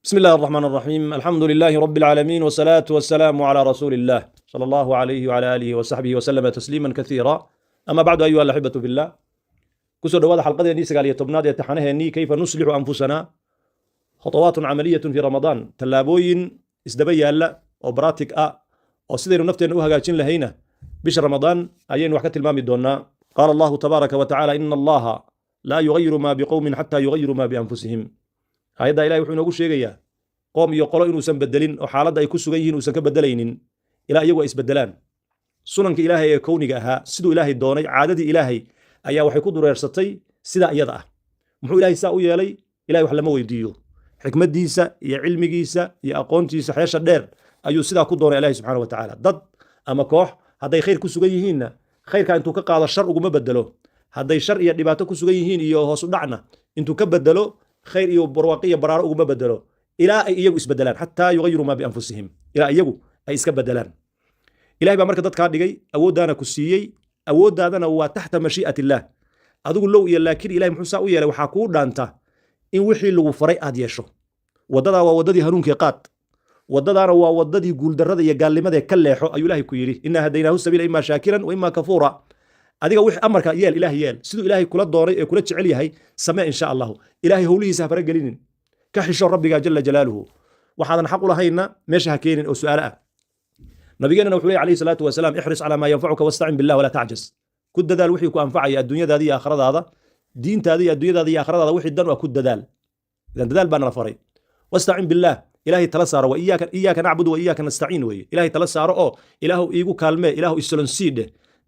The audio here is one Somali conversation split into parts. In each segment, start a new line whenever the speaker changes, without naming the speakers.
بسم الله الرحمن الرحيم الحمد لله رب العالمين والصلاة والسلام على رسول الله صلى الله عليه وعلى آله وصحبه وسلم تسليما كثيرا أما بعد أيها الأحبة في الله كسر دواد حلقة نيسا قال يتبناد يتحنها أني كيف نصلح أنفسنا خطوات عملية في رمضان تلابوين إسدبي ألا أو براتك أو سيدنا نفتن أوها قاتشين لهينا بش رمضان أيين وحكت المام الدونا قال الله تبارك وتعالى إن الله لا يغير ما بقوم حتى يغيروا ما بأنفسهم hay'adda ilaahay wuxuu inoogu sheegayaa qoom iyo qolo inuusan bedelin oo xaaladda ay ku sugan yihiin uusan ka bedelaynin ilaa iyagu ay isbedelaan sunanka ilaahay ee kowniga ahaa siduu ilaahay doonay caadadii ilaahay ayaa waxay ku dureersatay sidaa iyada ah muxuu ilaahay saa u yeelay ilaahay wax lama weydiiyo xikmaddiisa iyo cilmigiisa iyo aqoontiisa xeesha dheer ayuu sidaa ku doonay ilaahay subxaana wa tacaala dad ama koox hadday khayr ku sugan yihiinna khayrkaa intuu ka qaado shar uguma bedelo hadday shar iyo dhibaato ku sugan yihiin iyo hoos u dhacna intuu ka bedelo خير iyo barwaaqo baraaro ugu bedelo ilaa ay iyagu isbedelaan hatta yughayyiru ma bi anfusihim ilaa iyagu ay iska bedelaan ilaahay baa marka dadka dhigay awoodana ku siiyay awoodaadana waa tahta mashii'atillah adigu low iyo laakiin ilaahay muxuu saa u yeelay waxa ku dhaanta in wixii lagu faray aad yeesho wadada waa wadadii hanuunkii qaad wadadana waa wadadii guuldarrada iyo gaalnimada ka leexo ayuu ilaahay ku yiri inna hadaynahu sabila imma shakiran wa imma kafura adiga wix amarka yeel ilaahay yeel sidoo ilaahay kula doonay ee kula jecel yahay samee insha Allah ilaahay hawlihiisa fara galinin ka xisho rabbiga jalla jalaaluhu waxaadan xaq u lahayna meesha ha keenin oo su'aal ah nabigeena wuxuu leeyahay alayhi salaatu wasalaam ihris ala ma yanfa'uka wasta'in billah wala ta'jaz ku dadaal wixii ku anfacaya adduunyadaada iyo aakhiradaada diintaada iyo adduunyadaada iyo aakhiradaada wixii dan waa ku dadaal idan dadaal baan la faray wasta'in billah ilaahay tala saaro wa iyyaka na'budu wa iyyaka nasta'in way ilaahay tala saaro oo ilaahu iigu kaalmee ilaahu isolonsiide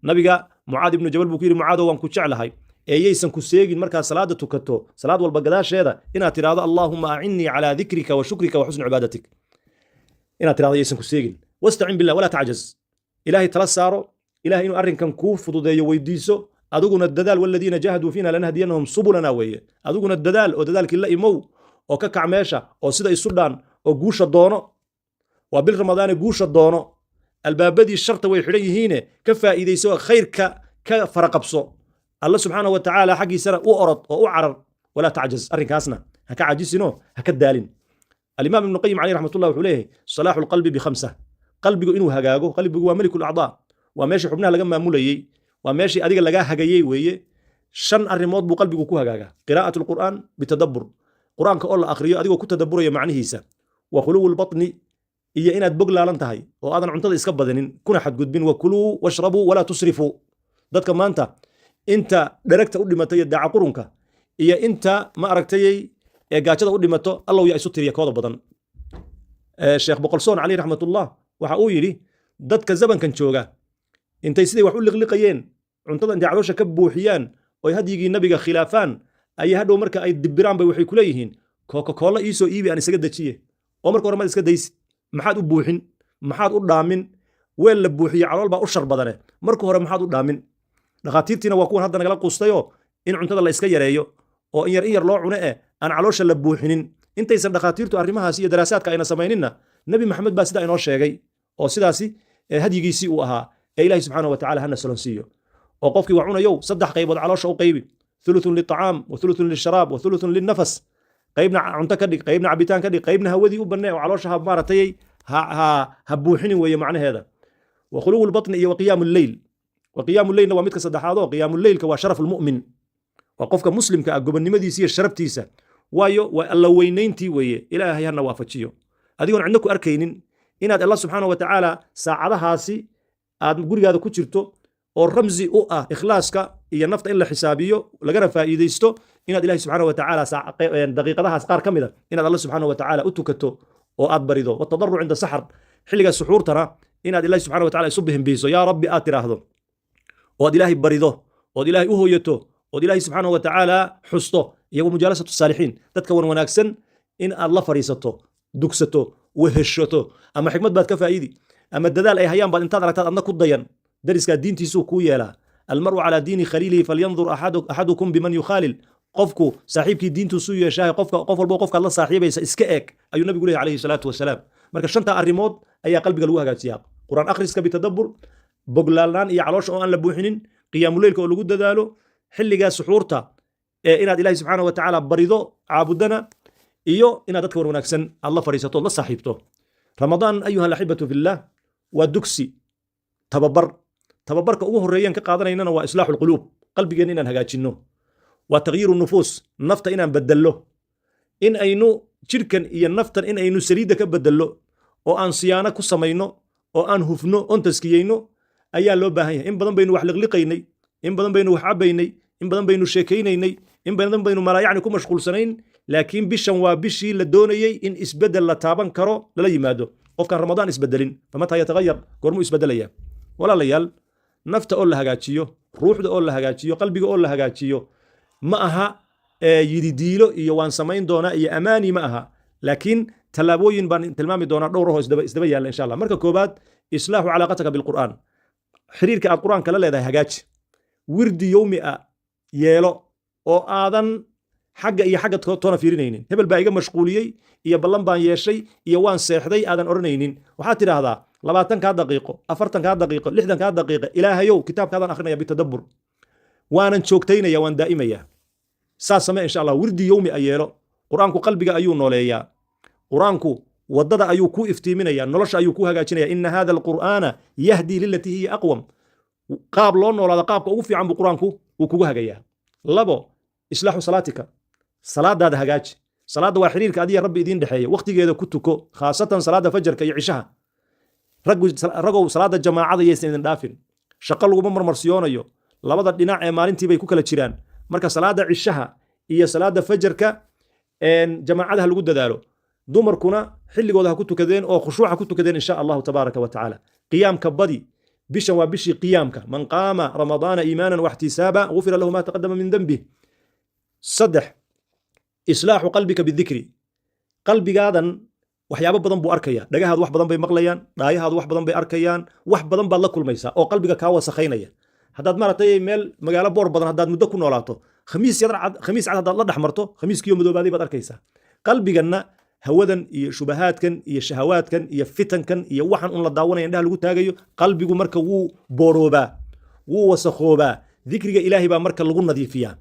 nabiga mucaad ibnu jabal buu ku yiri mucaado waan ku jeclahay eeyaysan ku seegin markaa salaada tukato salaad walba gadaasheeda inaad tiraahdo allahumma a'inni ala dhikrika wa shukrika wa husni ibadatik inaad tiraahdo eeyaysan ku seegin wasta'in billah wala ta'jaz ilaahay tala saaro ilaahay inuu arrinkan ku fududeeyo weydiiso adiguna dadaal walladina jahadu fiina lanahdiyanahum subulana weeye adiguna dadaal oo dadaalkii la imow oo ka kac meesha oo sida isu dhaan oo guusha doono waa bil ramadaan guusha doono albaabadii sharta way xidhan yihiin ka faa'iideyso khayrka ka faraqabso Allah subhanahu wa ta'ala xaqiisana u orod oo u carar wala ta'jaz arrinkaasna ha ka cajisino ha ka daalin al-imam ibn qayyim alayhi rahmatullah wuxuu leeyahay salahul qalbi bi khamsa qalbigu inuu hagaago qalbigu waa malikul a'dha waa meeshii xubnaha laga maamulayay waa meeshii adiga laga hagayay weeye shan arrimood buu qalbigu ku hagaaga qiraa'atul qur'an bi tadabbur qur'aanka oo la akhriyo adigoo ku tadabburayo macnihiisa wa khuluwul batni iyo inaad bog laalan tahay oo aadan cuntada iska badanin kuna xadgudbin wa kuluu washrabu wala tusrifu dadka maanta inta dheregta u dhimatay daaca qurunka iyo inta ma aragtay ee gaajada u dhimato Allah yaa isu tiriya kooda badan sheekh boqolsoon ali rahmatullah waxa uu yiri dadka zamankan jooga intay sidii wax u liqliqayeen cuntada inta caloosha ka buuxiyaan oo hadigii nabiga khilaafaan ay hadhow marka ay dibiraan bay waxay ku leeyihiin Coca-Cola iisoo iibi aan isaga dajiye oo marka hore ma iska daysid maxaad u buuxin maxaad u dhaamin weel la buuxiyo calool baa u shar badane marka hore maxaad u dhaamin dhaqaatiirtiina waa kuwan hadda nagala quustayo in cuntada la iska yareeyo oo in yar loo cuno aan caloosha la buuxinin intaysan dhaqaatiirtu arrimahaas iyo daraasaadka ayna sameynina nabi maxamed baa sidaa inoo sheegay oo sidaasi hadyigiisii uu ahaa ee ilaahay subxaanahu wa tacaala hana solonsiiyo oo qofkii waa cunayow saddex qaybood caloosha u qaybi thuluthun lilطacaam wa thuluthun lilsharaab wa thuluthun lilnafas qaybna cunto ka dhig qaybna cabitaan ka dhig qaybna hawadii u bannee oo caloosha ha maaratay ha buuxinin weeye macnaheeda wa khuluwul batni iyo wa qiyaamul leyl wa qiyaamul leylna waa midka saddexaad oo qiyaamul leylka waa sharaful mu'min waa qofka muslimka ah gobonnimadiisa iyo sharaftiisa waayo waa alla weynayntii weeye ilaahay hana waafajiyo adigoon cidna ku arkaynin inaad Allah subxaanahu wa tacaala saacadahaasi aad gurigaada ku jirto oo ramzi u ah ikhlaaska iyo nafta in la xisaabiyo lagana faa'iideysto inaad ilaahay subxaanahu wa tacaala daqiiqadahaas qaar kamida inaad Allah subxaanahu wa tacaala u tukato oo aad barido wa tadarru inda sahar xilliga suxuurtana inaad ilaahay subxaanahu wa tacaala isu bihimbiiso yaa rabbi aad tiraahdo oo aad ilaahay barido oo aad ilaahay u hooyato oo aad ilaahay subxaanahu wa tacaala xusto iyo mujaalasatu saalixiin dadka wanaagsan in aad la fariisato dugsato weheshato ama xikmad baad ka faa'iidi ama dadaal ay hayaan baad intaad aragtaad adna ku dayan dariska diintiisu ku yeelaa almaru ala diini khaliilihi falyanzur ahadukum biman yukhalil qofku saaxiibkii diintiisu yeeshaa qof walba qofka la saaxiibaysa iska eeg ayuu nabigu leeyahay alayhi salaatu wasalaam marka shanta arrimood ayaa qalbiga lagu hagaajiyaa quraan akhriska bi tadabbur boglaalaan iyo caloosha oo aan la buuxinin qiyaamul leylka oo lagu dadaalo xilliga suxuurta inaad ilaahay subxaanahu wa tacaala barido caabudana iyo inaad dadka wanaagsan aad la fadhiisato la saaxiibto ramadaan ayuha alaxibatu fillah waa dugsi tababarka ugu horeeyaan ka qaadanaynana waa islaaxu lquluub qalbigeenna inaan hagaajinno waa tagyiiru nufuus nafta inaan bedello in aynu jidhkan iyo naftan in aynu saliidda ka bedello oo aan siyaano ku samayno oo aan hufno oon taskiyeyno ayaa loo baahan yahay in badan baynu wax liqliqaynay in badan baynu wax cabaynay in badan baynu sheekaynaynay in badan baynu malaayacni ku mashquulsanayn laakiin bishan waa bishii la doonayey in isbedel la taaban karo lala yimaado qofkaan ramadaan isbedelin famataa yatagayar goormuu isbedelaya walaalayaal nafta oo la hagaajiyo ruuxda oo la hagaajiyo qalbiga oo la hagaajiyo ma aha yididiilo iyo waan samayn doonaa iyo amaani ma aha laakiin tallaabooyin baan tilmaami doonaa dhowr ahoo isdaba yaalla insha allah marka koobaad islaaxu calaaqataka bilqur'aan xiriirka aad qur'aanka la leedahay hagaaji wirdi yowmi a yeelo oo aadan xagga iyo xagga toona fiirinaynin hebel baa iga mashquuliyey iyo ballan baan yeeshay iyo waan seexday aadan odhanaynin waxaad tidhaahdaa 20 daqiiqo 40 daqiiqo 60 daqiiqo ilaahayow kitaabkaadaan akhrinaya bitadabbur waanan joogtaynaya waan daa'imaya saas samee insha allah wirdi yowmi a yeelo qur'aanku qalbiga ayuu nooleeyaa qur'aanku wadada ayuu ku iftiiminaya nolosha ayuu ku hagaajinaya inna hada alqur'aana yahdi lillatii hiya aqwam qaab loo noolaada qaabka ugu fiican buu qur'aanku uu kugu hagayaa labo islaaxu salaatika salaadaada hagaaji salaada waa xiriirka adiga rabbi idiin dhexeeya waqtigeeda ku tuko khaasatan salaada fajarka iyo cishaha ragow salaada jamaacada yaysan idin dhaafin shaqo laguma marmarsiyoonayo labada dhinac ee maalintii bay ku kala jiraan marka salaada cishaha iyo salaada fajarka jamaacadaha lagu dadaalo dumarkuna xilligooda ha ku tukadeen oo khushuuca ku tukadeen insha allahu tabaaraka wa tacaala qiyaamka badi bishan waa bishii qiyaamka man qaama ramadaana iimaanan waxtisaaba gufira lahu ma taqadama min dembih saddex islaaxu qalbika bidikri qalbigaadan waxyaabo badan buu arkaya dhagahaadu wax badan bay maqlayaan dhaayahaadu wax badan bay arkayaan wax badan baad la kulmaysaa oo qalbiga kaa wasakhaynaya haddaad maaragtay meel magaalo boor badan haddaad muddo ku noolaato khamiis cad haddaad la dhex marto khamiiskiyo madoobaaday baad arkaysaa qalbiganna hawadan iyo shubahaadkan iyo shahawaadkan iyo fitankan iyo waxan un la daawanaya indhaha lagu taagayo qalbigu marka wuu booroobaa wuu wasakhoobaa dikriga ilaahay baa marka lagu nadiifiyaa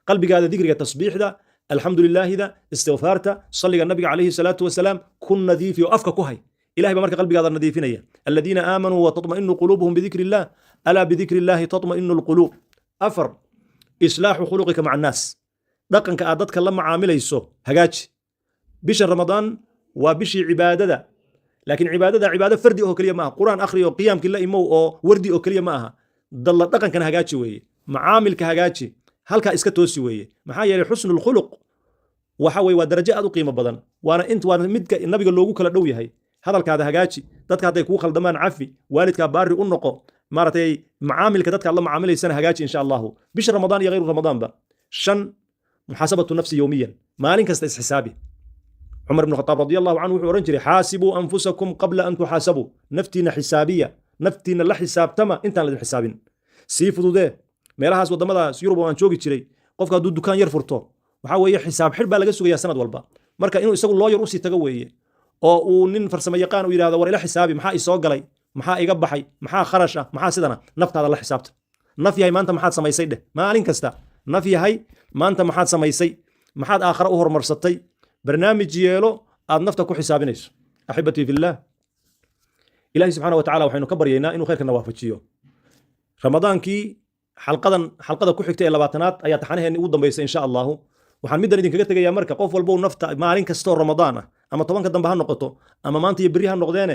qalbigaada dikriga tasbiixda alxamdu lilaahida istigfaarta salliga nabiga calayhi salaatu wasalaam ku nadiifi oo afka ku hay ilahay baa marka qalbigaada nadiifinaya aladiina aamanuu watatma'inu quluubuhum bidikri illah alaa bidikri illaahi tatma'inu alquluub afar islaaxu khuluqika maca annaas dhaqanka aad dadka la macaamilayso hagaaji bishan ramadaan waa bishii cibaadada laakiin cibaado fardi oo keliya ma aha qur'aan akhri oo qiyaamkii la imow oo wardi oo keliya ma aha dalla dhaqankan hagaaji weeye macaamilka hagaaji halkaa iska toosi weeye maxaa yeelay xusnu lkhuluq waxa weye waa darajo aad u qiimo badan waana midka nabiga loogu kala dhow yahay hadalkaada hagaaji dadka hadday kugu khaldamaan cafi waalidkaa baari u noqo maaragtay macaamilka dadka aad la macaamilaysana hagaaji insha allahu bisha ramadaan iyo hayru ramadaanba shan muxaasabatu nafsi yowmiyan maalin kasta isxisaabi cumar ibn khataab radi allahu canhu wuxuu ohan jiray xaasibuu anfusakum qabla an tuxaasabuu naftiina xisaabiya naftiina la xisaabtama intaan ladin xisaabin sii fududee meelahaas waddamadaas yurub oo aan joogi jiray qofka hadduu dukaan yar furto waxaa weeye xisaab xidh baa laga sugayaa sanad walba marka inuu isagu loo yar usii tago weeye oo uu nin farsamo yaqaan u yidhahdo war ila xisaabi maxaa isoo galay maxaa iga baxay maxaa kharash ah maxaa sidana naftaada la xisaabta naf yahay maanta maxaad samaysay dheh maalin kasta naf yahay maanta maxaad samaysay maxaad aakhare u horumarsatay barnaamij yeelo aad nafta ku xisaabinayso axibatii fillah ilaahi subxaana wa tacala waxaynu ka baryaynaa inuu khayrkana waafajiyo ramadaankii xalqada ku xigta ee 20aad ayaa taxanaheeni ugu dambaysa insha allahu waxaan middan idinkaga tegayaa marka qof walbow nafta maalin kastoo ramadaan ah ama 10ka dambe ha noqoto ama maanta iyo berri ha noqdeene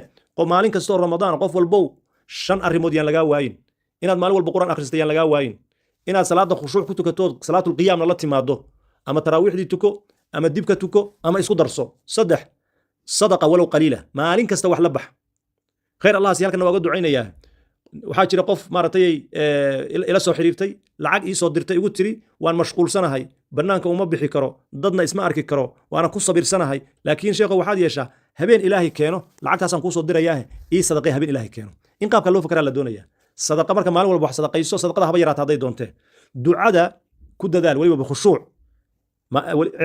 maalin kastoo ramadaan qof walbow 5 arrimood yaan lagaa waayin inaad maalin walba quraan akhrista yaan lagaa waayin inaad salaada khushuuc ku tukato salaatul qiyaamna la timaado ama taraawiixdii tuko ama dibka tuko ama isku darso saddex sadaqa walow qaliila maalin kasta wax la bax khayr allah si halkan waaga ducaynayaa waxaa jira qof maaragtay ila soo xiriirtay lacag ii soo dirtay igu tiri waan mashquulsanahay bannaanka uma bixi karo dadna isma arki karo waana ku sabirsanahay laakiin sheekho waxaad yeeshaa habeen ilaahay keeno lacagtaasaan kuu soo dirayaahe ii sadaqay habeen ilaahay keeno in qaabka loo fakaraa la doonayaa sadaqa marka maalin walba wax sadaqayso sadaqada haba yaraata hadday doontee ducada ku dadaal weliba bikhushuuc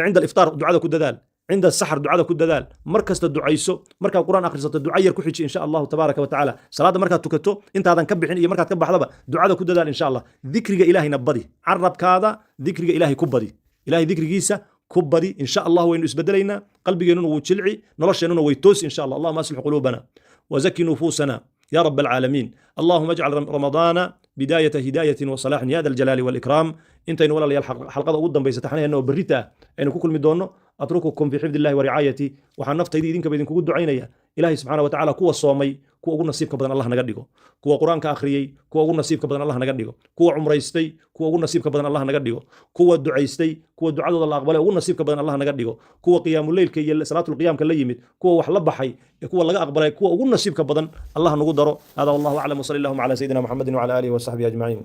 cinda aliftaar ducada ku dadaal cinda asaxar ducada ku dadaal mar kasta ducayso markaad quraan akhrisato duca yar ku xiji insha allahu tabaaraka wa tacaala salaadda markaad tukato intaadan ka bixin iyo markaad ka baxdaba ducada ku dadaal insha allah dikriga ilaahayna badi carabkaada dikriga ilaahay ku badi ilaahay dikrigiisa كبدي إن شاء الله وين اسبدلينا قلبي جنون وتشلعي نرش جنون ويتوس إن شاء الله. اللهم أصلح قلوبنا وزكي نفوسنا يا رب العالمين. اللهم اجعل رمضان بداية هداية وصلاح يا ذا الجلال والإكرام. انت إن ولا لي الحلقة قدام بيستحنها إنه بريتا إنه كل مدونه أترككم في حفظ الله ورعايتي وحنفت يدينك بيدين كود عينيا إلهي سبحانه وتعالى كوا الصومي كوا أقول نصيبك بدن الله نقدقه كوا قرآن كأخريي كوا أقول نصيبك بدن الله نقدقه كوا عمريستي كوا أقول نصيبك بدن الله نقدقه كوا الدعيستي كوا الدعاء الله أقبله أقول نصيبك بدن الله نقدقه كوا قيام الليل كي صلاة القيام كلا يمد كوا وحلب حي كوا لقى أقبله كوا أقول نصيبك بدن الله نقدره. هذا والله أعلم وصلى اللهم على سيدنا محمد وعلى آله وصحبه أجمعين.